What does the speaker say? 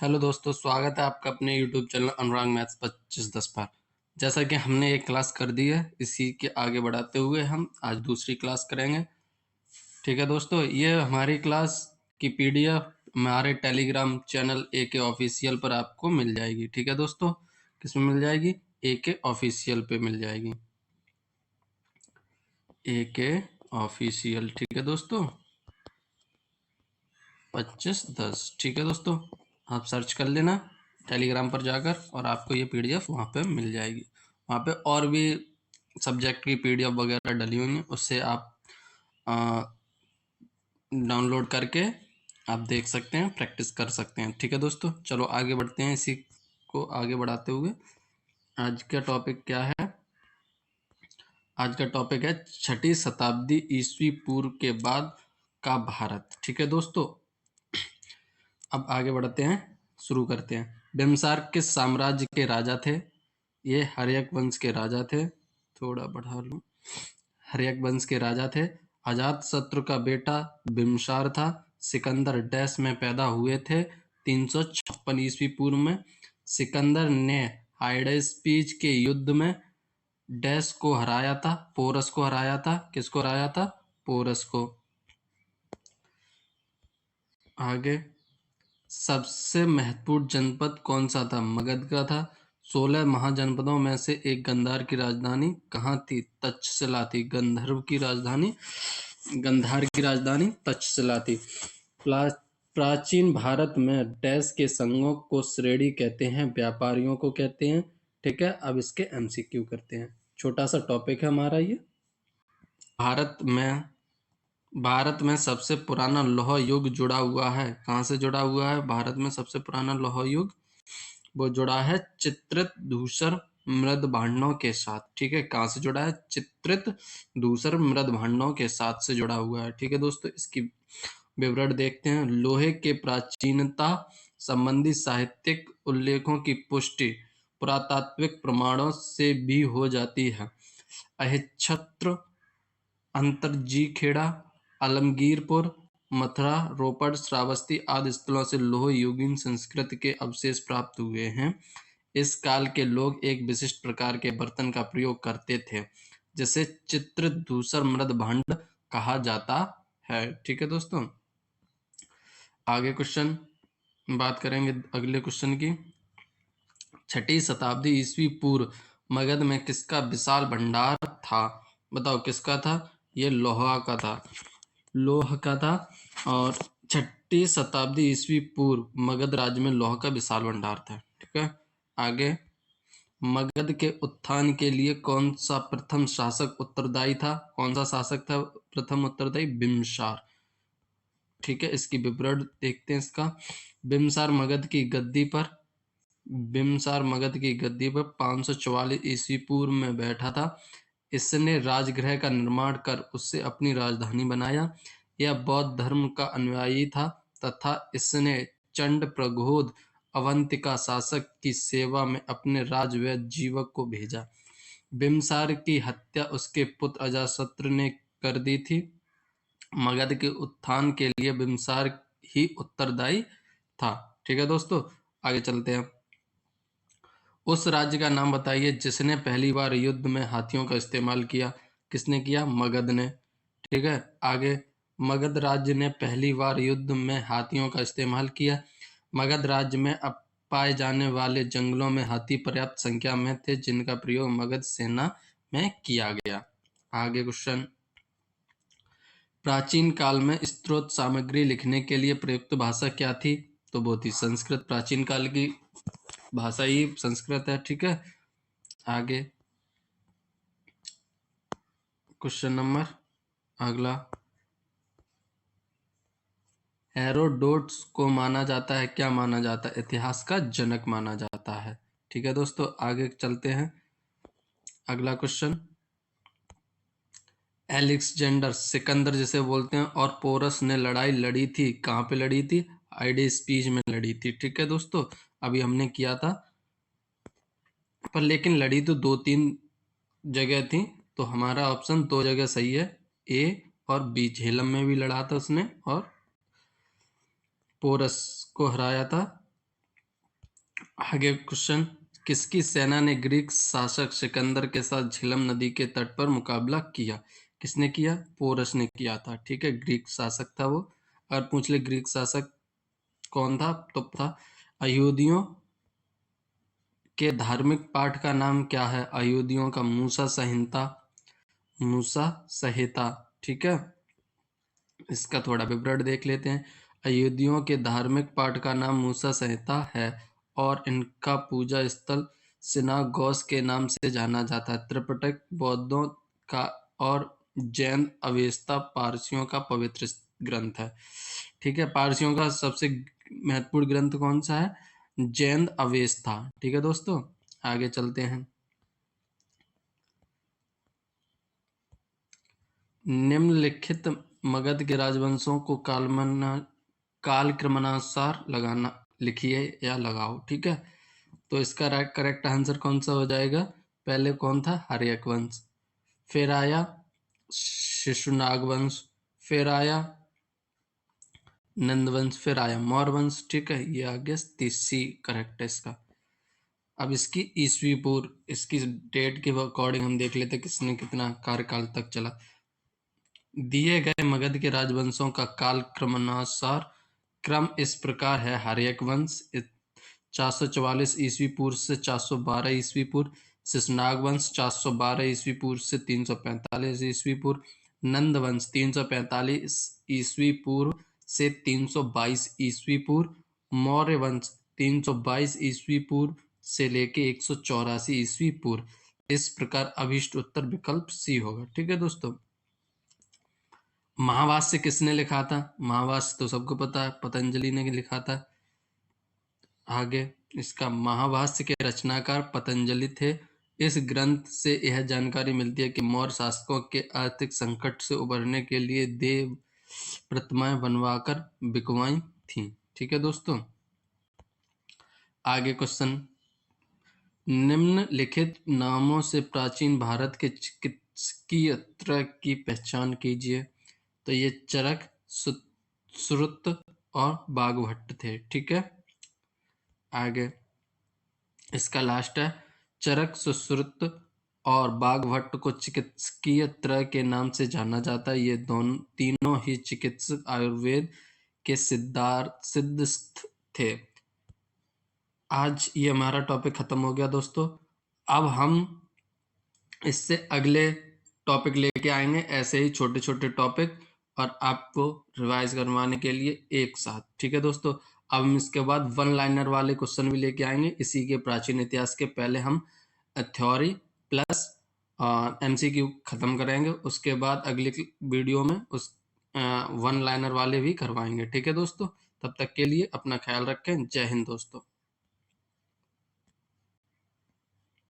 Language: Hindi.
हेलो दोस्तों, स्वागत है आपका अपने यूट्यूब चैनल अनुराग मैथ्स 2510 पर। जैसा कि हमने एक क्लास कर दी है, इसी के आगे बढ़ाते हुए हम आज दूसरी क्लास करेंगे। ठीक है दोस्तों, ये हमारी क्लास की पीडीएफ हमारे टेलीग्राम चैनल AK ऑफिशियल पर आपको मिल जाएगी। ठीक है दोस्तों, किसमें मिल जाएगी? AK ऑफिशियल पे मिल जाएगी। AK ऑफिशियल, ठीक है दोस्तों, 2510। ठीक है दोस्तों, आप सर्च कर लेना टेलीग्राम पर जाकर और आपको ये पीडीएफ वहाँ पे मिल जाएगी। वहाँ पे और भी सब्जेक्ट की पीडीएफ वगैरह डली हुई हैं, उससे आप डाउनलोड करके आप देख सकते हैं, प्रैक्टिस कर सकते हैं। ठीक है दोस्तों, चलो आगे बढ़ते हैं। इसी को आगे बढ़ाते हुए आज का टॉपिक क्या है? आज का टॉपिक है 6ठी शताब्दी ईस्वी पूर्व के बाद का भारत। ठीक है दोस्तों, अब आगे बढ़ते हैं, शुरू करते हैं। बिम्बसार किस साम्राज्य के राजा थे? ये हर्यक वंश के राजा थे। थोड़ा बढ़ा लूं, हर्यक वंश के राजा थे। अजातशत्रु का बेटा बिम्बसार था। सिकंदर डैश में पैदा हुए थे 356 ईस्वी पूर्व में। सिकंदर ने हाइडेस्पीज के युद्ध में डैश को हराया था, पोरस को हराया था। किसको हराया था? पोरस को। आगे, सबसे महत्वपूर्ण जनपद कौन सा था? मगध का था। 16 महाजनपदों में से एक गंधार की राजधानी कहाँ थी? तक्षशिला थी। गंधार की राजधानी तक्षशिला थी। प्राचीन भारत में डैश के संघों को श्रेणी कहते हैं, व्यापारियों को कहते हैं। ठीक है, अब इसके MCQ करते हैं। छोटा सा टॉपिक है हमारा ये। भारत में सबसे पुराना लौह युग जुड़ा हुआ है। कहाँ से जुड़ा हुआ है? भारत में सबसे पुराना लौह युग वो जुड़ा है चित्रित धूसर मृद भांडों के साथ। ठीक है, कहाँ से जुड़ा है? चित्रित धूसर मृद भांडों के साथ से जुड़ा हुआ है। ठीक है दोस्तों, इसकी विवरण देखते हैं। लोहे के प्राचीनता संबंधी साहित्यिक उल्लेखों की पुष्टि पुरातात्विक प्रमाणों से भी हो जाती है। अहिच्छत्र, अंतरजीखेड़ा, आलमगीरपुर, मथुरा, रोपड़, श्रावस्ती आदि स्थलों से लौह युगीन संस्कृति के अवशेष प्राप्त हुए हैं। इस काल के लोग एक विशिष्ट प्रकार के बर्तन का प्रयोग करते थे, जिसे चित्रित धूसर मृद भांड कहा जाता है। ठीक है दोस्तों, आगे क्वेश्चन बात करेंगे अगले क्वेश्चन की। 6ठी शताब्दी ईस्वी पूर्व मगध में किसका विशाल भंडार था? बताओ किसका था? ये लोहा का था। लोह का था। और 6ठी शताब्दी ईस्वी पूर्व मगध राज्य में लोह का विशाल भंडार था। ठीक है, आगे, मगध के उत्थान के लिए कौन सा प्रथम शासक उत्तरदायी था? कौन सा शासक था प्रथम उत्तरदायी? बिम्बसार। ठीक है, इसकी विवरण देखते हैं इसका। बिम्बसार मगध की गद्दी पर 544 ईस्वी पूर्व में बैठा था। इसने राजगृह का निर्माण कर उससे अपनी राजधानी बनाया। यह बौद्ध धर्म का अनुयायी था तथा इसने चंड प्रघोद अवंतिका शासक की सेवा में अपने राजवैद्य जीवक को भेजा। बिम्बसार की हत्या उसके पुत्र अजातशत्रु ने कर दी थी। मगध के उत्थान के लिए बिम्बसार ही उत्तरदायी था। ठीक है दोस्तों, आगे चलते हैं। उस राज्य का नाम बताइए जिसने पहली बार युद्ध में हाथियों का इस्तेमाल किया। किसने किया? मगध ने। ठीक है, आगे, मगध राज्य ने पहली बार युद्ध में हाथियों का इस्तेमाल किया। मगध राज्य में अब पाए जाने वाले जंगलों में हाथी पर्याप्त संख्या में थे, जिनका प्रयोग मगध सेना में किया गया। आगे क्वेश्चन, प्राचीन काल में स्त्रोत सामग्री लिखने के लिए प्रयुक्त भाषा क्या थी? तो वो थी संस्कृत। प्राचीन काल की भाषा ही संस्कृत है। ठीक है, आगे क्वेश्चन नंबर अगला, हेरोडोटस को माना जाता है, क्या माना जाता है? इतिहास का जनक माना जाता है। ठीक है दोस्तों, आगे चलते हैं। अगला क्वेश्चन, एलेक्जेंडर सिकंदर जिसे बोलते हैं और पोरस ने लड़ाई लड़ी थी, कहाँ पे लड़ी थी? हाइडेस्पीज में लड़ी थी। ठीक है दोस्तों, अभी हमने किया था, पर लेकिन लड़ी तो 2-3 जगह थी, तो हमारा ऑप्शन 2 जगह सही है, A और B। झेलम में भी लड़ा था उसने और पोरस को हराया था। आगे क्वेश्चन, किसकी सेना ने ग्रीक शासक सिकंदर के साथ झेलम नदी के तट पर मुकाबला किया? किसने किया? पोरस ने किया था। ठीक है, ग्रीक शासक था वो। अगर पूछ ले ग्रीक शासक कौन था, तो था अयोध्या के धार्मिक पाठ का नाम क्या है? अयोध्या का मूसा संहिता, मूसा संहिता। ठीक है, इसका थोड़ा विवरण देख लेते हैं। अयोध्या के धार्मिक पाठ का नाम मूसा संहिता है और इनका पूजा स्थल सिनागोस के नाम से जाना जाता है। त्रिपिटक बौद्धों का और जैन अवेस्ता पारसियों का पवित्र ग्रंथ है। ठीक है, पारसियों का सबसे महत्वपूर्ण ग्रंथ कौन सा है? जैन अवेस्ता। ठीक है दोस्तों, आगे चलते हैं। निम्नलिखित मगध के राजवंशों को कालक्रमानुसार लगाना लिखिए या लगाओ। ठीक है, तो इसका करेक्ट आंसर कौन सा हो जाएगा? पहले कौन था? हर्यक वंश, फिर आया शिशुनाग वंश, फिर आया नंद वंश, फिर आया मौर्य वंश। ठीक है, ये आ गया तीसरी करेक्ट है इसका। अब इसकी ईसवी पूर्व, इसकी डेट के अकॉर्डिंग हम देख लेते हैं किसने कितना कार्यकाल तक चला। दिए गए मगध के राजवंशों का काल क्रमानुसार क्रम इस प्रकार है: हर्यक वंश 444 ईस्वी पूर्व से 412 ईस्वी पूर्व, शिशुनाग वंश 412 ईस्वी पूर्व से 345 ईस्वी पूर्व, नंद वंश 345 ईस्वी पूर्व से 322 ईस्वी पूर्व, मौर्य वंश 322 ईस्वी पूर्व से लेके 184 ईस्वी पूर्व। इस प्रकार अभिष्ट उत्तर विकल्प सी होगा। ठीक है दोस्तों, महाभाष्य किसने लिखा था? महाभाष्य तो सबको पता है, पतंजलि ने लिखा था। आगे इसका महाभाष्य के रचनाकार पतंजलि थे। इस ग्रंथ से यह जानकारी मिलती है कि मौर्य शासकों के आर्थिक संकट से उबरने के लिए देव प्रतिमाएं बनवाकर बिकवाई थीं। ठीक है दोस्तों, आगे क्वेश्चन, निम्नलिखित नामों से प्राचीन भारत के चिकित्सकीय त्रय की पहचान कीजिए। तो ये चरक, श्रुत और बाघभट्ट थे। ठीक है, आगे इसका लास्ट है, चरक, सुश्रुत और बाघभट्ट को चिकित्सकीय त्रय के नाम से जाना जाता है। ये दोनों तीनों ही चिकित्सक आयुर्वेद के सिद्धस्थ थे। आज ये हमारा टॉपिक खत्म हो गया दोस्तों। अब हम इससे अगले टॉपिक लेके आएंगे, ऐसे ही छोटे छोटे टॉपिक, और आपको रिवाइज करवाने के लिए एक साथ। ठीक है दोस्तों, अब हम इसके बाद वन लाइनर वाले क्वेश्चन भी लेके आएंगे। इसी के प्राचीन इतिहास के पहले हम थ्योरी प्लस एमसीक्यू खत्म करेंगे, उसके बाद अगली वीडियो में उस वन लाइनर वाले भी करवाएंगे। ठीक है दोस्तों, तब तक के लिए अपना ख्याल रखें। जय हिंद दोस्तों।